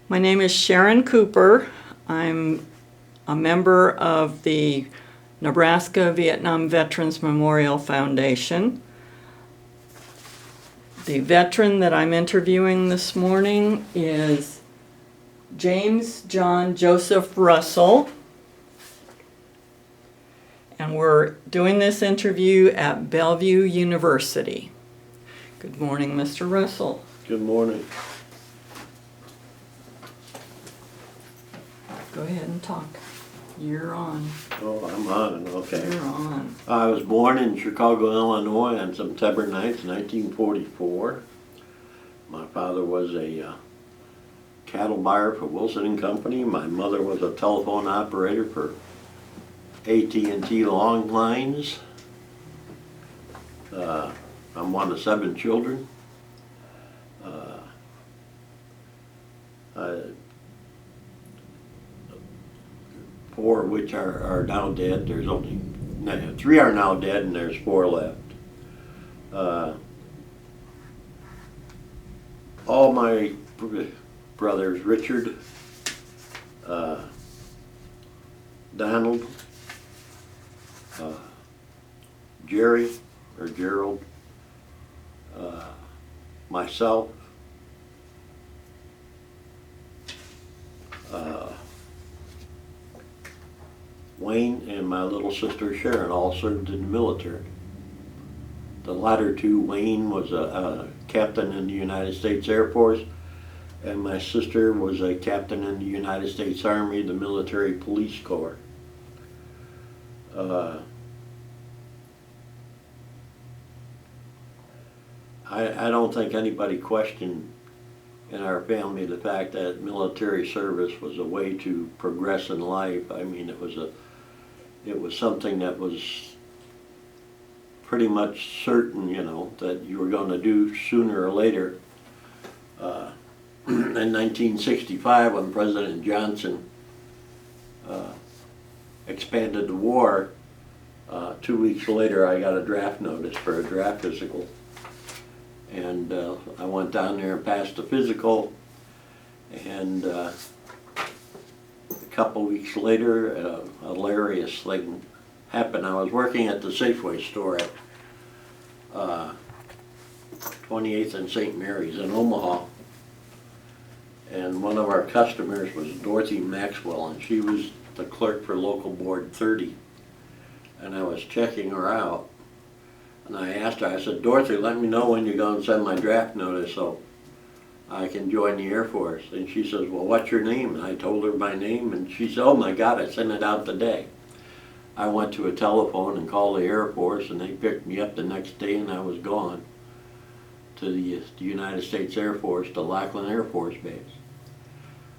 My name is Sharon Cooper. I'm a member of the Nebraska Vietnam Veterans Memorial Foundation. The veteran that I'm interviewing this morning is James John Joseph Russell. And we're doing this interview at Bellevue University. Good morning, Mr. Russell. Good morning. Go ahead and talk. You're on. Oh, I'm on, okay. You're on. I was born in Chicago, Illinois on September 9th, 1944. My father was a cattle buyer for Wilson and Company. My mother was a telephone operator for AT&T Long Lines. I'm one of 7 children. Four of which are now dead. There's only 3 are now dead, and there's 4 left. All my brothers, Richard, Donald, Jerry or Gerald, myself, Wayne, and my little sister Sharon all served in the military. The latter 2, Wayne was a captain in the United States Air Force, and my sister was a captain in the United States Army, the Military Police Corps. I don't think anybody questioned in our family the fact that military service was a way to progress in life. I mean, it was something that was pretty much certain, you know, that you were going to do sooner or later. In 1965, when President Johnson expanded the war, 2 weeks later I got a draft notice for a draft physical. And I went down there and passed the physical, and a couple weeks later, a hilarious thing happened. I was working at the Safeway store at 28th and St. Mary's in Omaha, and one of our customers was Dorothy Maxwell, and she was the clerk for Local Board 30, and I was checking her out. And I asked her, I said, Dorothy, let me know when you're going to send my draft notice so I can join the Air Force. And she says, well, what's your name? And I told her my name, and she said, oh my God, I sent it out today. I went to a telephone and called the Air Force, and they picked me up the next day, and I was gone to the United States Air Force, to Lackland Air Force Base.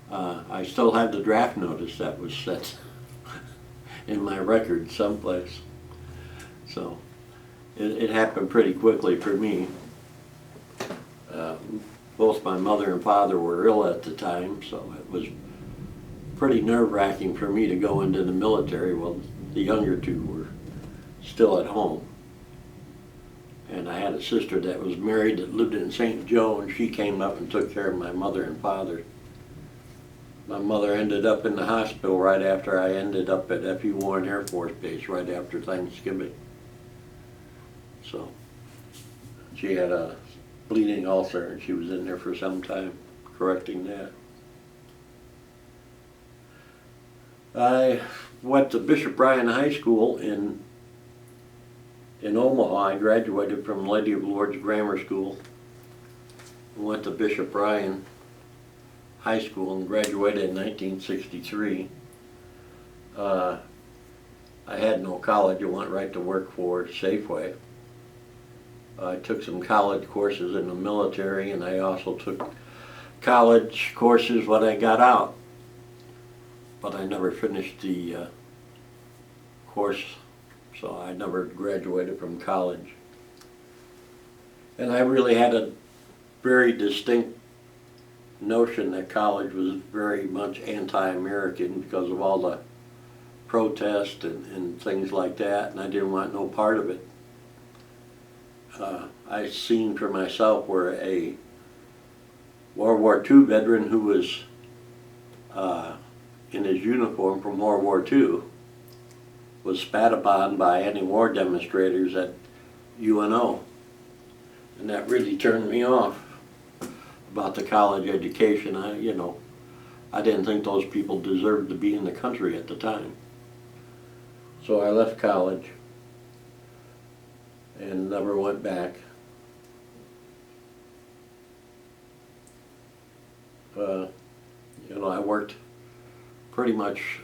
I still have the draft notice that was set in my record someplace. So. It happened pretty quickly for me. Both my mother and father were ill at the time, so it was pretty nerve-wracking for me to go into the military while the younger 2 were still at home. And I had a sister that was married that lived in St. Joe, and she came up and took care of my mother and father. My mother ended up in the hospital right after I ended up at F.E. Warren Air Force Base right after Thanksgiving. So she had a bleeding ulcer, and she was in there for some time correcting that. I went to Bishop Bryan High School in Omaha. I graduated from Lady of Lourdes Grammar School. Went to Bishop Bryan High School and graduated in 1963. I had no college. I went right to work for Safeway. I took some college courses in the military, and I also took college courses when I got out. But I never finished the course, so I never graduated from college. And I really had a very distinct notion that college was very much anti-American because of all the protests and things like that, and I didn't want no part of it. I seen for myself where a World War II veteran who was in his uniform from World War II was spat upon by anti-war demonstrators at UNO. And that really turned me off about the college education. I didn't think those people deserved to be in the country at the time. So I left college and never went back. I worked pretty much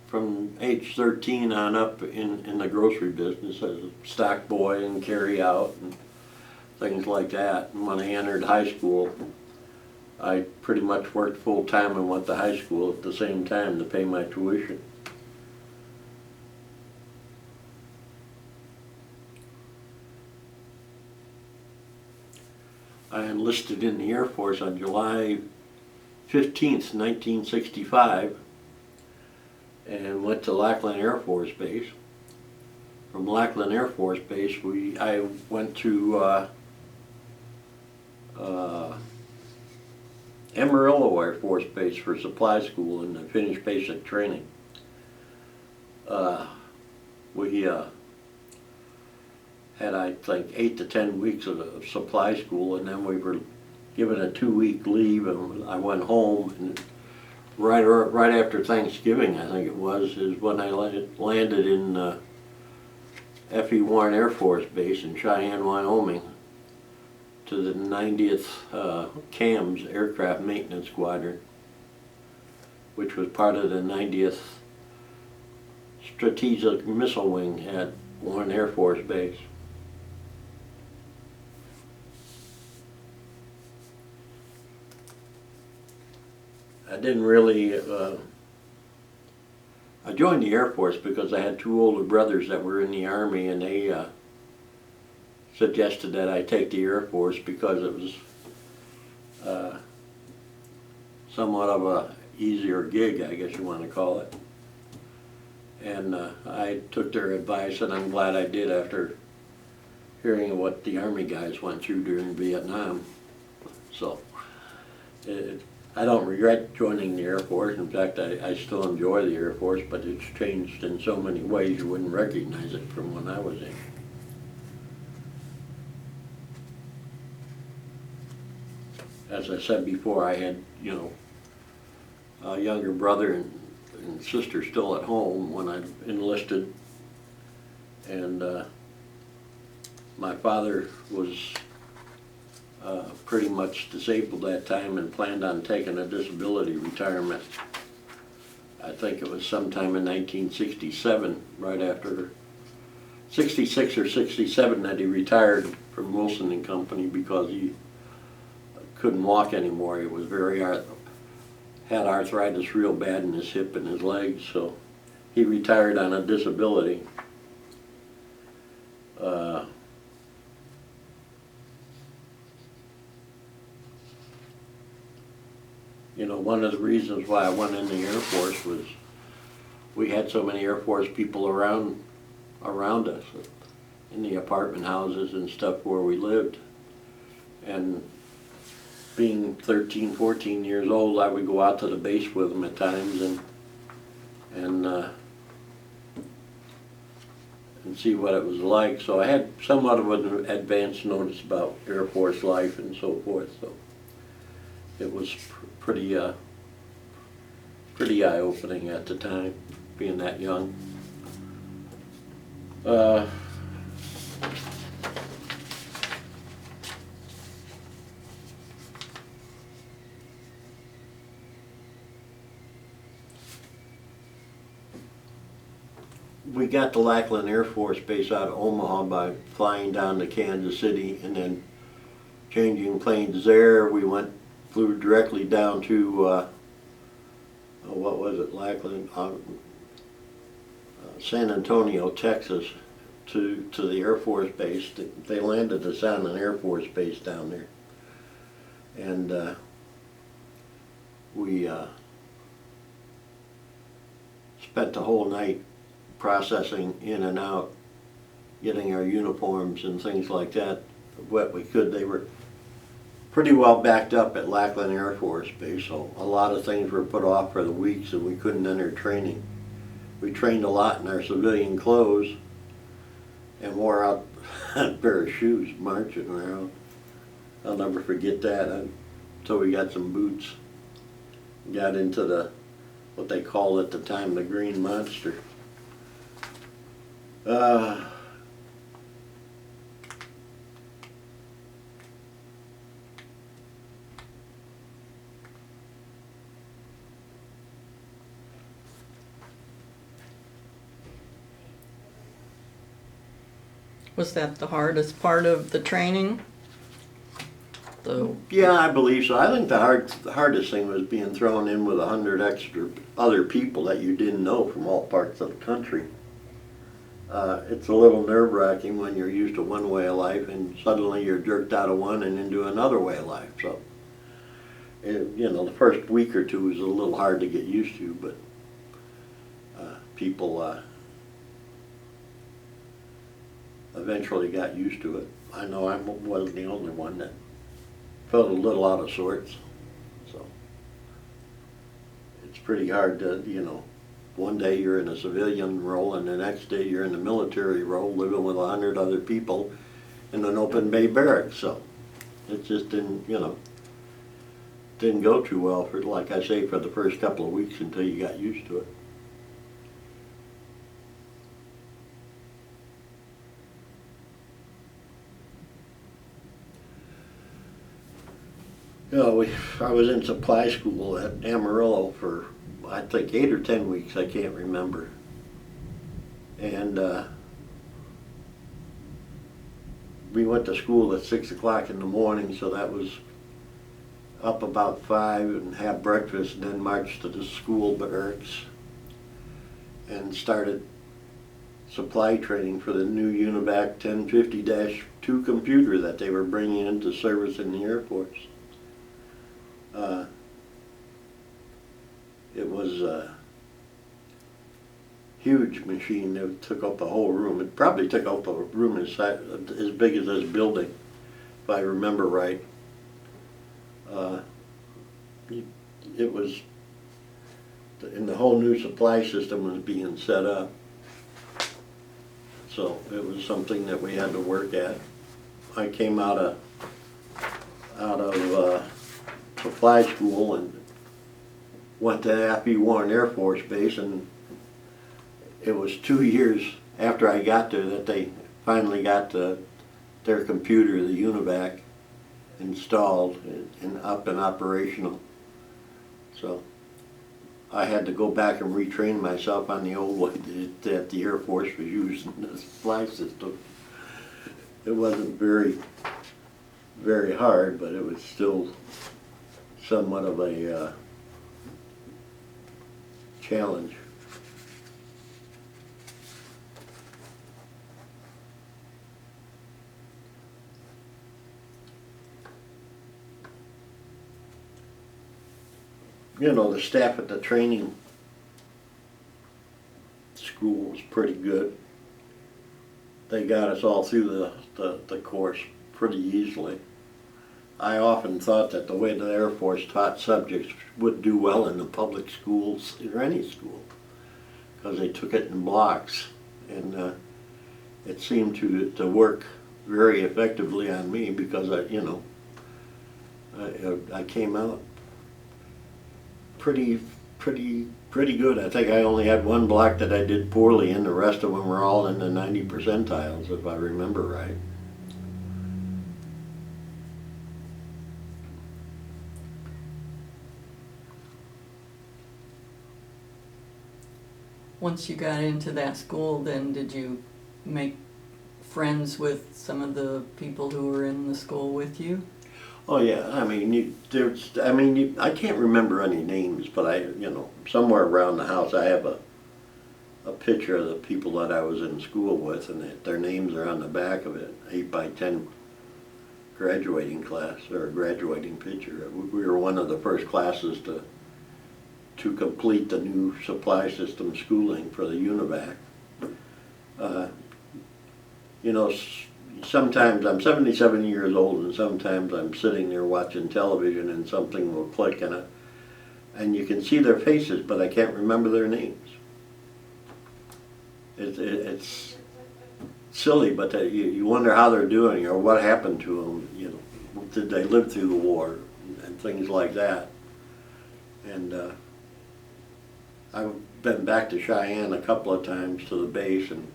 from age 13 on up in the grocery business as a stock boy and carry out and things like that. And when I entered high school, I pretty much worked full time and went to high school at the same time to pay my tuition. I enlisted in the Air Force on July 15th, 1965, and went to Lackland Air Force Base. From Lackland Air Force Base, I went to Amarillo Air Force Base for supply school and finished basic training. We had, I think, 8 to 10 weeks of supply school, and then we were given a 2-week leave, and I went home. And right after Thanksgiving, I think it was, is when I landed in F.E. Warren Air Force Base in Cheyenne, Wyoming, to the 90th CAMS Aircraft Maintenance Squadron, which was part of the 90th Strategic Missile Wing at Warren Air Force Base. I didn't really, I joined the Air Force because I had 2 older brothers that were in the Army, and they suggested that I take the Air Force because it was somewhat of a easier gig, I guess you want to call it. And I took their advice, and I'm glad I did after hearing what the Army guys went through during Vietnam. So I don't regret joining the Air Force. In fact, I still enjoy the Air Force, but it's changed in so many ways you wouldn't recognize it from when I was in. As I said before, I had, a younger brother and sister still at home when I enlisted, and my father was pretty much disabled that time and planned on taking a disability retirement. I think it was sometime in 1967, right after 66 or 67, that he retired from Wilson and Company because he couldn't walk anymore. He was had arthritis real bad in his hip and his legs, so he retired on a disability. One of the reasons why I went in the Air Force was we had so many Air Force people around us in the apartment houses and stuff where we lived. And being 13, 14 years old, I would go out to the base with them at times and see what it was like. So I had somewhat of an advanced notice about Air Force life and so forth. So it was pretty eye-opening at the time, being that young. We got to Lackland Air Force Base out of Omaha by flying down to Kansas City and then changing planes there. We flew directly down to what was it, Lackland, San Antonio, Texas, to the Air Force Base. They landed us on an Air Force Base down there, and we spent the whole night processing in and out, getting our uniforms and things like that, what we could. pretty well backed up at Lackland Air Force Base, so a lot of things were put off for the weeks and we couldn't enter training. We trained a lot in our civilian clothes and wore out a pair of shoes marching around. I'll never forget that until we got some boots. Got into what they called at the time the Green Monster. Was that the hardest part of the training? Yeah, I believe so. I think the hardest thing was being thrown in with 100 extra other people that you didn't know from all parts of the country. It's a little nerve-wracking when you're used to one way of life and suddenly you're jerked out of one and into another way of life. So, the first week or two was a little hard to get used to, but people eventually got used to it. I know I wasn't the only one that felt a little out of sorts. So it's pretty hard to, one day you're in a civilian role and the next day you're in the military role living with 100 other people in an open bay barracks. So it just didn't go too well for, like I say, for the first couple of weeks until you got used to it. I was in supply school at Amarillo for, I think, 8 or 10 weeks, I can't remember. And we went to school at 6 o'clock in the morning, so that was up about 5 and have breakfast and then march to the school barracks and started supply training for the new UNIVAC 1050-2 computer that they were bringing into service in the Air Force. It was a huge machine that took up the whole room. It probably took up a room as big as this building, if I remember right. It was, and the whole new supply system was being set up. So it was something that we had to work at. I came out of supply school and went to F.E. Warren Air Force Base, and it was 2 years after I got there that they finally got their computer, the UNIVAC, installed and up and operational. So I had to go back and retrain myself on the old way that the Air Force was using the supply system. It wasn't very, very hard, but it was still somewhat of a challenge. The staff at the training school was pretty good. They got us all through the course pretty easily. I often thought that the way the Air Force taught subjects would do well in the public schools or any school, because they took it in blocks, and it seemed to work very effectively on me because I came out pretty good. I think I only had one block that I did poorly in. The rest of them were all in the 90 percentiles, if I remember right. Once you got into that school, then did you make friends with some of the people who were in the school with you? Oh yeah, I can't remember any names, but somewhere around the house I have a picture of the people that I was in school with, and their names are on the back of it. 8x10 graduating class, or graduating picture. We were one of the first classes to complete the new supply system schooling for the UNIVAC. sometimes I'm 77 years old, and sometimes I'm sitting there watching television and something will click and you can see their faces, but I can't remember their names. It's silly, but you wonder how they're doing or what happened to them. You know, did they live through the war and things like that? And I've been back to Cheyenne a couple of times to the base and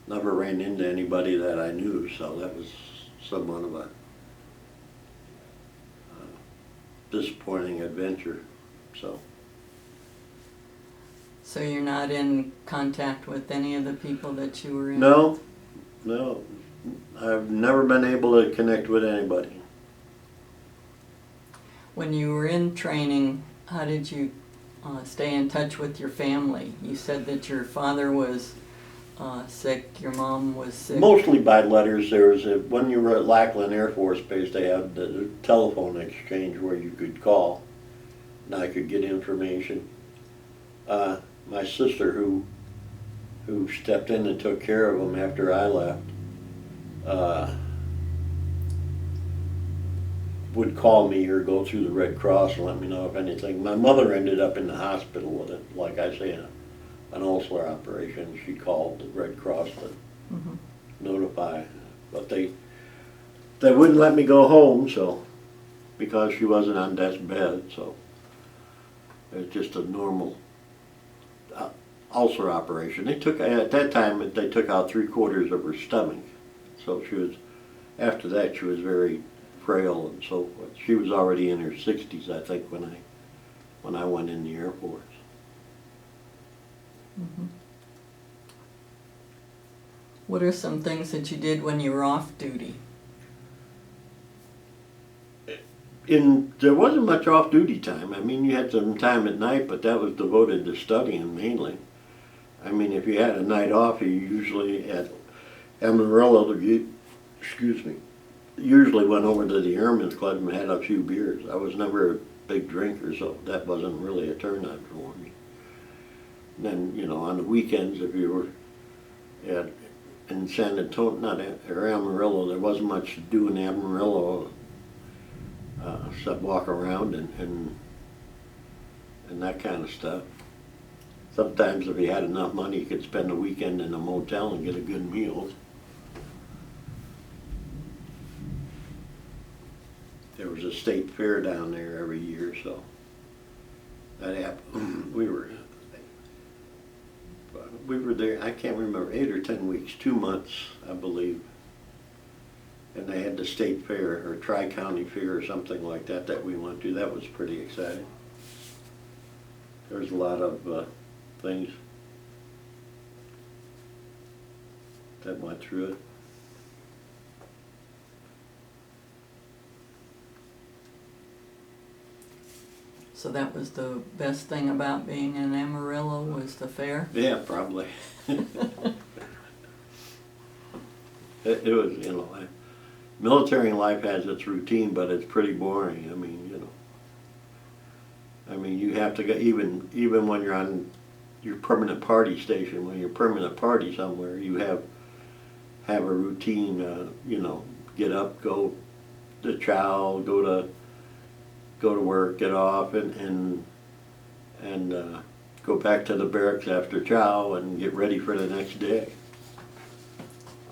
never ran into anybody that I knew, so that was somewhat of a disappointing adventure. So you're not in contact with any of the people that you were in? No, no, I've never been able to connect with anybody. When you were in training, how did you stay in touch with your family? You said that your father was sick, your mom was sick. Mostly by letters. There was when you were at Lackland Air Force Base, they had the telephone exchange where you could call, and I could get information. My sister, who stepped in and took care of them after I left, would call me or go through the Red Cross and let me know if anything. My mother ended up in the hospital with it, like I say, an ulcer operation. She called the Red Cross to notify, but they wouldn't let me go home, so, because she wasn't on death's bed, so it was just a normal ulcer operation. They took, at that time, they took out 3/4 of her stomach, so she was, after that she was very frail and so forth. She was already in her 60s, I think, when I went in the Air Force. What are some things that you did when you were off duty? There wasn't much off-duty time. I mean, you had some time at night, but that was devoted to studying mainly. I mean, if you had a night off, you usually at Amarillo, excuse me, usually went over to the Airmen's Club and had a few beers. I was never a big drinker, so that wasn't really a turn-on for me. And then, you know, on the weekends, if you were in San Antonio, or Amarillo, there wasn't much to do in Amarillo. Except walk around and that kind of stuff. Sometimes if you had enough money, you could spend a weekend in a motel and get a good meal. There was a state fair down there every year, so that happened. We were there, I can't remember, 8 or 10 weeks, 2 months, I believe. And they had the state fair or tri-county fair or something like that we went to. That was pretty exciting. There's a lot of things that went through it. So that was the best thing about being in Amarillo, was the fair? Yeah, probably. It was, you know, military life has its routine, but it's pretty boring. I mean, you know, I mean, you have to go, even when you're on your permanent party station, when you're permanent party somewhere, you have a routine. You know, get up, go to chow, go to work, get off, and go back to the barracks after chow and get ready for the next day.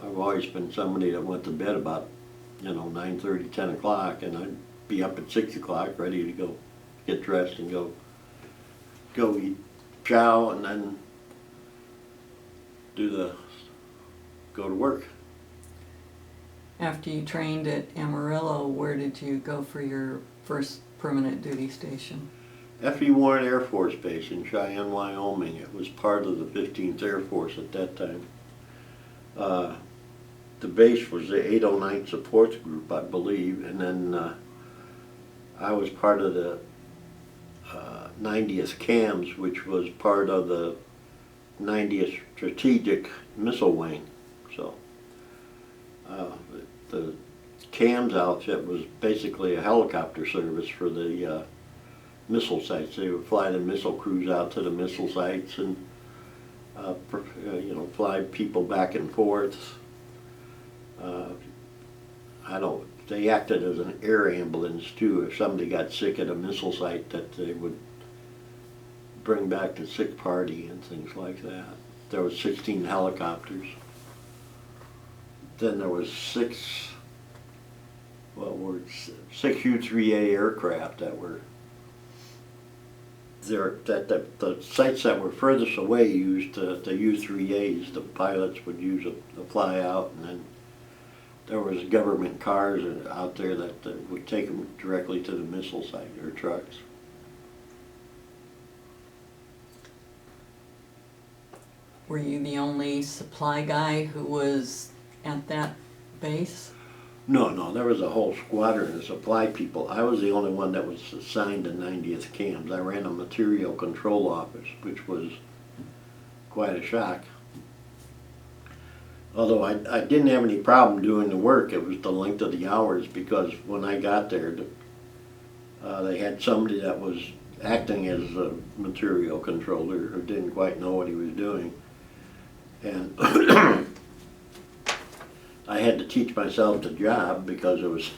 I've always been somebody that went to bed about, you know, 9:30, 10 o'clock, and I'd be up at 6 o'clock ready to go get dressed and go eat chow and then go to work. After you trained at Amarillo, where did you go for your first permanent duty station? F.E. Warren Air Force Base in Cheyenne, Wyoming. It was part of the 15th Air Force at that time. The base was the 809th Support Group, I believe, and then I was part of the 90th CAMS, which was part of the 90th Strategic Missile Wing. So the CAMS outfit was basically a helicopter service for the missile sites. They would fly the missile crews out to the missile sites and you know, fly people back and forth. Uh, they acted as an air ambulance too. If somebody got sick at a missile site, that they would bring back the sick party and things like that. There was 16 helicopters. Then there was six U-3A aircraft that were there. The sites that were furthest away used the U-3As. The pilots would use a fly out, and then there was government cars out there that would take them directly to the missile site, or trucks. Were you the only supply guy who was at that base? No, there was a whole squadron of supply people. I was the only one that was assigned to 90th CAMS. I ran a material control office, which was quite a shock. Although I didn't have any problem doing the work, it was the length of the hours, because when I got there, they had somebody that was acting as a material controller who didn't quite know what he was doing. And I had to teach myself the job because there was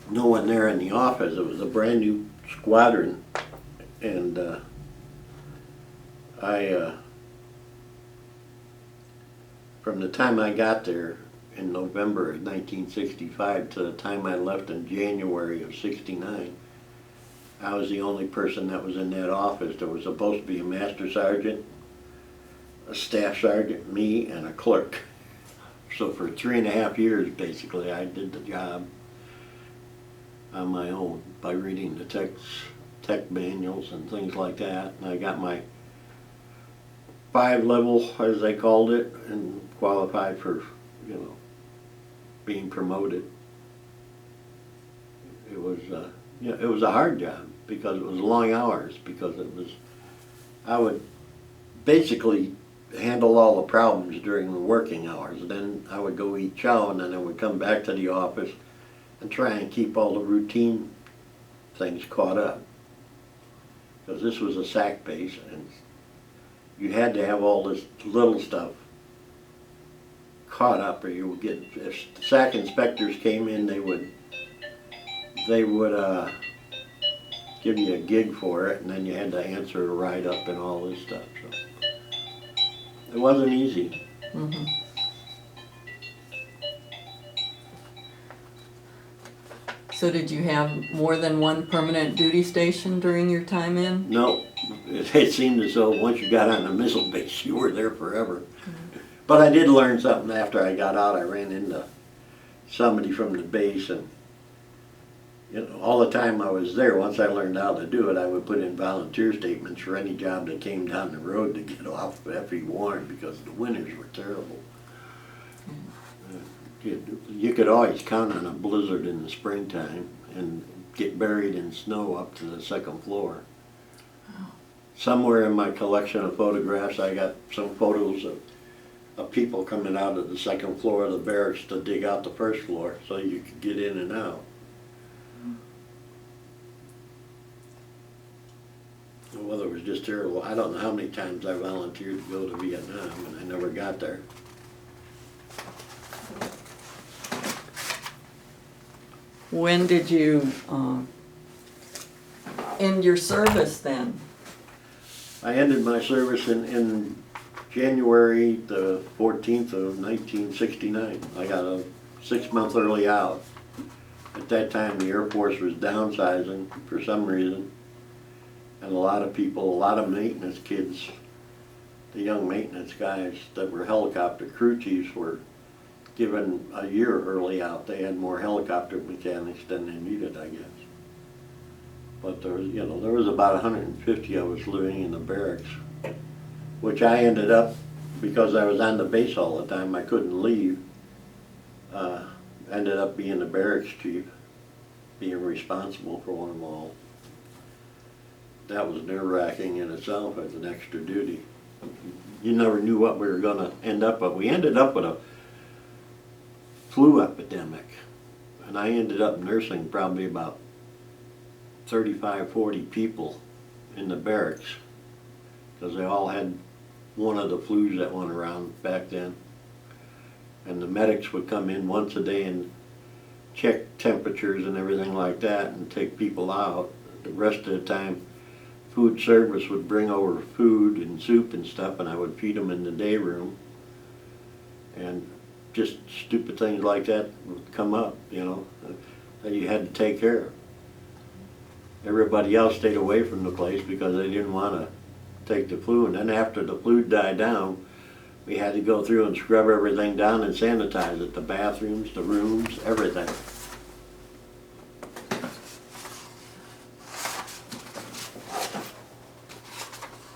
no one there in the office. It was a brand new squadron, and from the time I got there in November of 1965 to the time I left in January of '69, I was the only person that was in that office. There was supposed to be a master sergeant, a staff sergeant, me, and a clerk. So for 3.5 years, basically, I did the job on my own by reading the tech manuals and things like that. And I got my 5 level, as they called it, and qualified for, being promoted. It was, it was a hard job because it was long hours. I would basically handle all the problems during the working hours. Then I would go eat chow, and then I would come back to the office and try and keep all the routine things caught up. Because this was a SAC base, and you had to have all this little stuff caught up, or you would get, if SAC inspectors came in, they would give you a gig for it, and then you had to answer a write-up and all this stuff. So it wasn't easy. Mm-hmm. So did you have more than one permanent duty station during your time in? No, it seemed as though once you got on the missile base, you were there forever. Mm-hmm. But I did learn something after I got out. I ran into somebody from the base, and all the time I was there, once I learned how to do it, I would put in volunteer statements for any job that came down the road to get off F.E. Warren, because the winters were terrible. You could always count on a blizzard in the springtime and get buried in snow up to the 2nd floor. Somewhere in my collection of photographs, I got some photos of people coming out of the 2nd floor of the barracks to dig out the 1st floor so you could get in and out. The weather was just terrible. I don't know how many times I volunteered to go to Vietnam, and I never got there. When did you end your service then? I ended my service in January the 14th of 1969. I got a 6-month early out. At that time, the Air Force was downsizing for some reason. And a lot of people, a lot of maintenance kids, the young maintenance guys that were helicopter crew chiefs, were given a year early out. They had more helicopter mechanics than they needed, I guess. But there was, there was about 150 of us living in the barracks, which I ended up, because I was on the base all the time, I couldn't leave, ended up being the barracks chief, being responsible for them all. That was nerve-wracking in itself as an extra duty. You never knew what we were going to end up with. We ended up with a flu epidemic, and I ended up nursing probably about 35, 40 people in the barracks, because they all had one of the flus that went around back then. And the medics would come in once a day and check temperatures and everything like that and take people out. The rest of the time, food service would bring over food and soup and stuff, and I would feed them in the day room. And just stupid things like that would come up, you know, that you had to take care of. Everybody else stayed away from the place because they didn't want to take the flu. And then after the flu died down, we had to go through and scrub everything down and sanitize it, the bathrooms, the rooms, everything.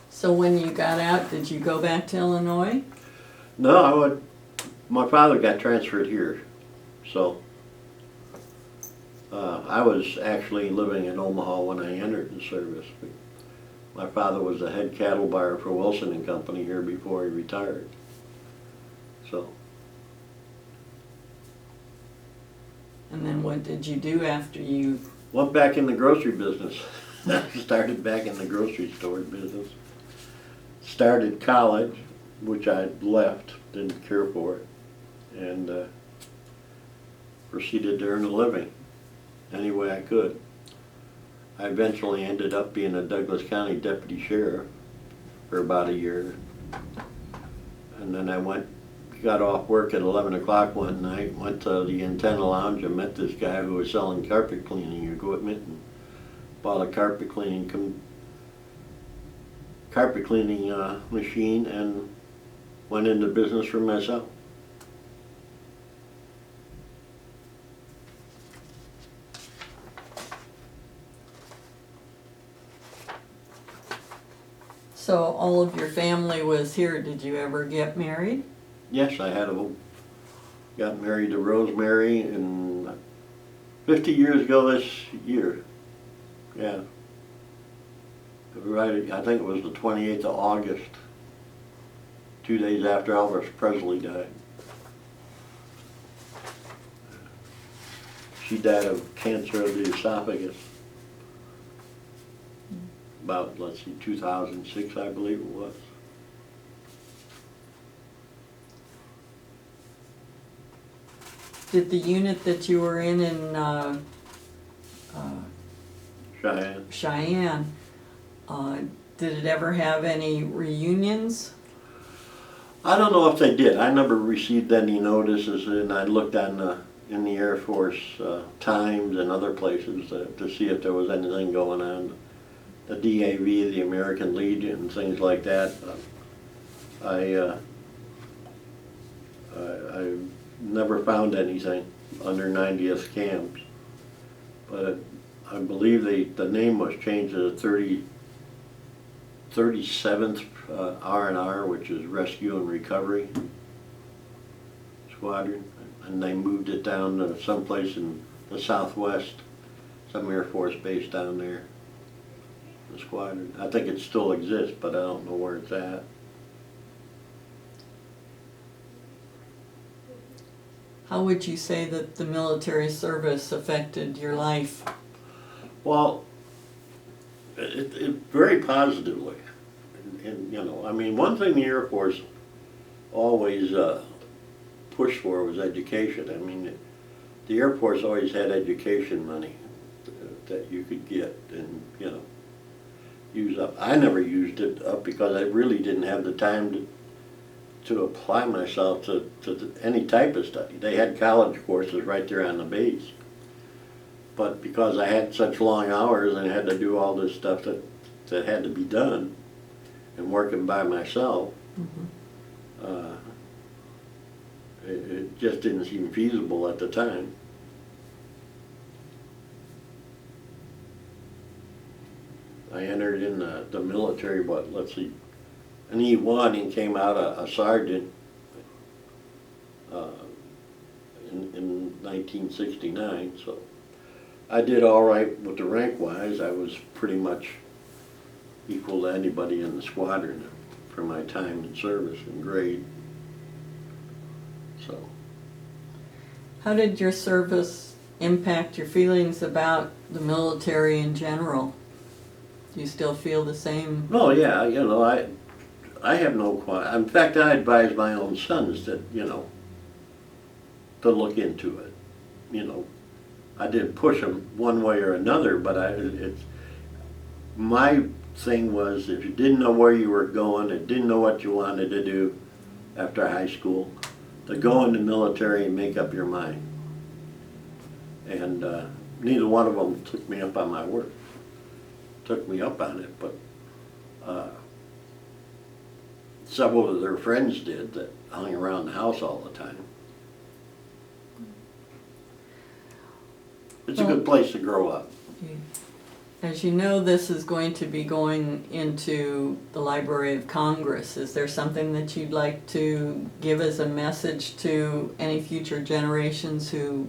So when you got out, did you go back to Illinois? No, my father got transferred here, so I was actually living in Omaha when I entered the service. My father was the head cattle buyer for Wilson and Company here before he retired. So. And then what did you do after you? Went back in the grocery business. Started back in the grocery store business. Started college, which I left, didn't care for it, and proceeded to earn a living any way I could. I eventually ended up being a Douglas County deputy sheriff for about a year. And then I got off work at 11 o'clock one night, went to the Antenna Lounge and met this guy who was selling carpet cleaning equipment, and bought a carpet cleaning machine and went into business for myself. So all of your family was here. Did you ever get married? Yes, got married to Rosemary in 50 years ago this year. Yeah. Right, I think it was the 28th of August, 2 days after Elvis Presley died. She died of cancer of the esophagus. About, let's see, 2006, I believe it was. Did the unit that you were in Cheyenne, did it ever have any reunions? I don't know if they did. I never received any notices, and I looked in the Air Force Times and other places to see if there was anything going on. The DAV, the American Legion, and things like that. I never found anything under 90th camps, but I believe the name was changed to the 37th R&R, which is Rescue and Recovery Squadron, and they moved it down to someplace in the Southwest, some Air Force base down there. The squadron. I think it still exists, but I don't know where it's at. How would you say that the military service affected your life? Well, it very positively. And, you know, I mean, one thing the Air Force always pushed for was education. I mean, the Air Force always had education money that you could get and, you know, use up. I never used it up because I really didn't have the time to apply myself to any type of study. They had college courses right there on the base. But because I had such long hours and I had to do all this stuff that had to be done and working by myself, it just didn't seem feasible at the time. I entered in the military, but let's see, an E1 and came out a sergeant in 1969. So I did all right with the rank-wise. I was pretty much equal to anybody in the squadron for my time in service and grade. So. How did your service impact your feelings about the military in general? Do you still feel the same? Oh yeah, you know, I have no in fact, I advise my own sons that, you know, to look into it. You know, I didn't push them one way or another, but my thing was, if you didn't know where you were going and didn't know what you wanted to do after high school, to go in the military and make up your mind. And neither one of them took me up on my word. Took me up on it, but several of their friends did that hung around the house all the time. It's a good place to grow up. As you know, this is going to be going into the Library of Congress. Is there something that you'd like to give as a message to any future generations who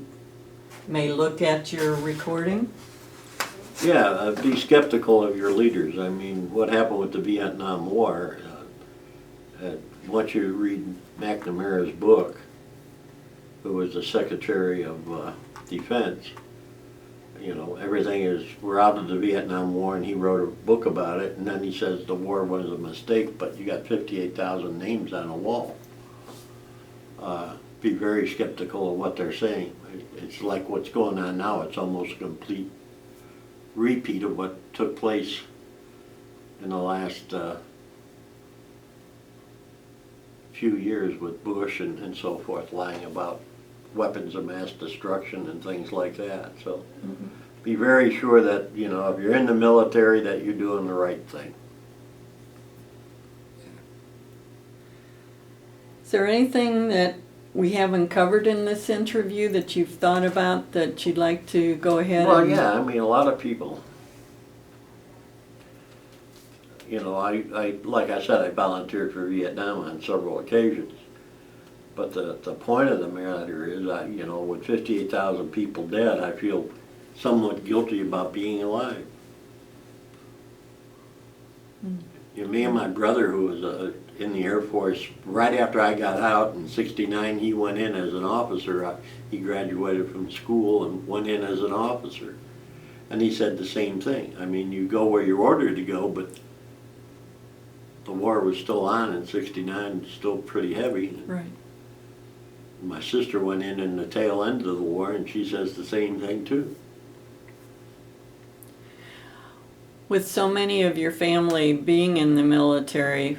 may look at your recording? Yeah, be skeptical of your leaders. I mean, what happened with the Vietnam War, once you read McNamara's book, who was the Secretary of Defense, you know, everything is, we're out of the Vietnam War, and he wrote a book about it, and then he says the war was a mistake, but you got 58,000 names on a wall. Be very skeptical of what they're saying. It's like what's going on now. It's almost a complete repeat of what took place in the last few years with Bush and so forth, lying about weapons of mass destruction and things like that. So be very sure that, you know, if you're in the military, that you're doing the right thing. Is there anything that we haven't covered in this interview that you've thought about that you'd like to go ahead Well, and... yeah, I mean, a lot of people, you know, I like I said, I volunteered for Vietnam on several occasions. But the point of the matter is, you know, with 58,000 people dead, I feel somewhat guilty about being alive. You know, me and my brother, who was in the Air Force, right after I got out in '69, he went in as an officer. He graduated from school and went in as an officer. And he said the same thing. I mean, you go where you're ordered to go, but the war was still on in '69, still pretty heavy. Right. My sister went in the tail end of the war, and she says the same thing too. With so many of your family being in the military,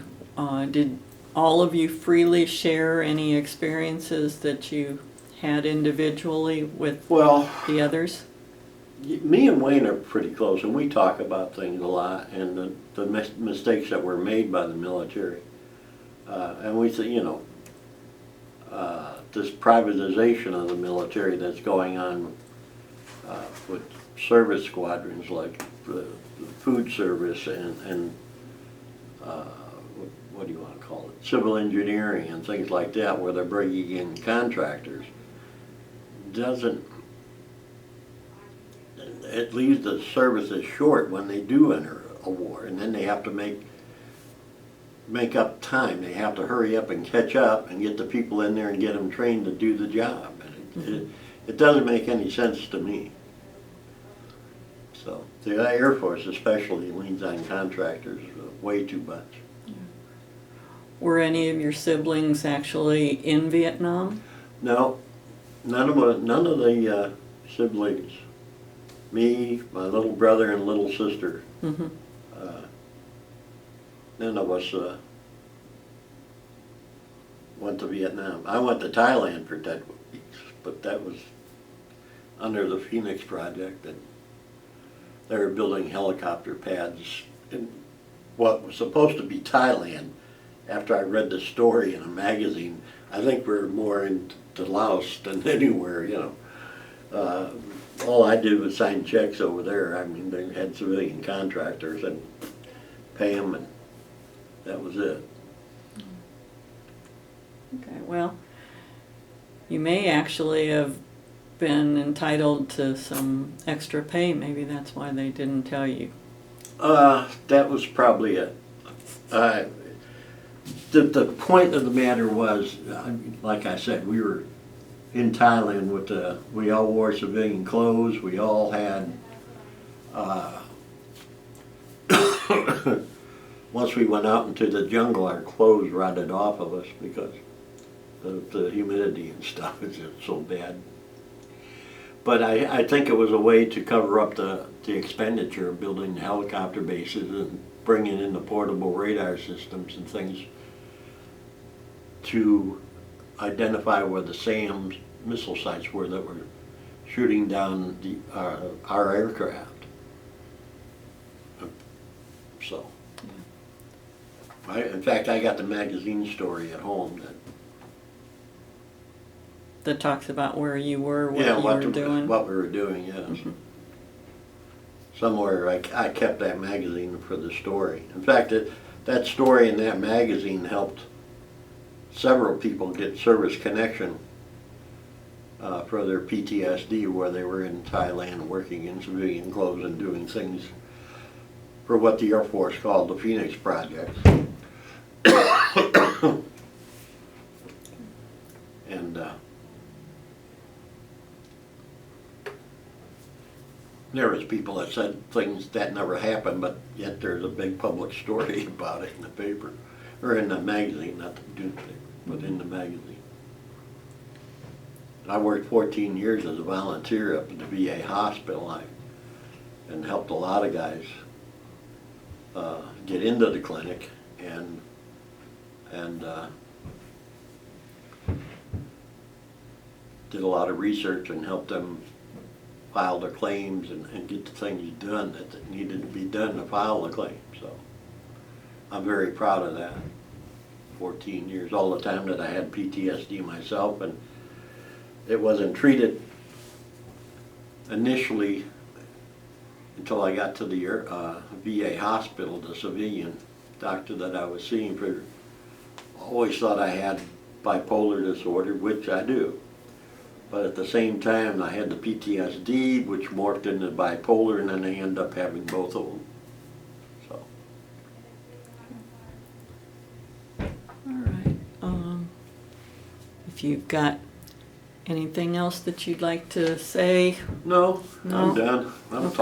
did all of you freely share any experiences that you had individually with the others? Me and Wayne are pretty close, and we talk about things a lot, and the mistakes that were made by the military. And we say, you know, this privatization of the military that's going on with service squadrons like the food service and what do you want to call it, civil engineering and things like that, where they're bringing in contractors, it leaves the services short when they do enter a war, and then they have to make up time. They have to hurry up and catch up and get the people in there and get them trained to do the job. And it doesn't make any sense to me. So the Air Force especially leans on contractors way too much. Were any of your siblings actually in Vietnam? No, none of the siblings. Me, my little brother, and little sister. None of us went to Vietnam. I went to Thailand for 10 weeks, but that was under the Phoenix Project, and they were building helicopter pads in what was supposed to be Thailand. After I read the story in a magazine, I think we're more into Laos than anywhere, you know. All I did was sign checks over there. I mean, they had civilian contractors and pay them, and that was it. Okay, well, you may actually have been entitled to some extra pay. Maybe that's why they didn't tell you. That was probably it. The point of the matter was, like I said, we were in Thailand with we all wore civilian clothes. We all had, once we went out into the jungle, our clothes rotted off of us because The humidity and stuff is just so bad. But I think it was a way to cover up the expenditure of building helicopter bases and bringing in the portable radar systems and things to identify where the SAM's missile sites were that were shooting down our aircraft. So, in fact, I got the magazine story at home That talks about where you were, what yeah, you were doing. what we were doing, yes. Mm-hmm. Somewhere I kept that magazine for the story. In fact, that story in that magazine helped several people get service connection for their PTSD, where they were in Thailand working in civilian clothes and doing things for what the Air Force called the Phoenix Project. And there was people that said things that never happened, but yet there's a big public story about it in the paper, or in the magazine, not the newspaper, but in the magazine. I worked 14 years as a volunteer up at the VA hospital, and helped a lot of guys get into the clinic, and did a lot of research and helped them file their claims and get the things done that needed to be done to file the claim. So I'm very proud of that. 14 years, all the time that I had PTSD myself, and it wasn't treated initially until I got to the VA hospital. The civilian doctor that I was seeing always thought I had bipolar disorder, which I do. But at the same time, I had the PTSD, which morphed into bipolar, and then I ended up having both of them. So. All right. If you've got anything else that you'd like to say? No, No? I'm done. I'm No talking.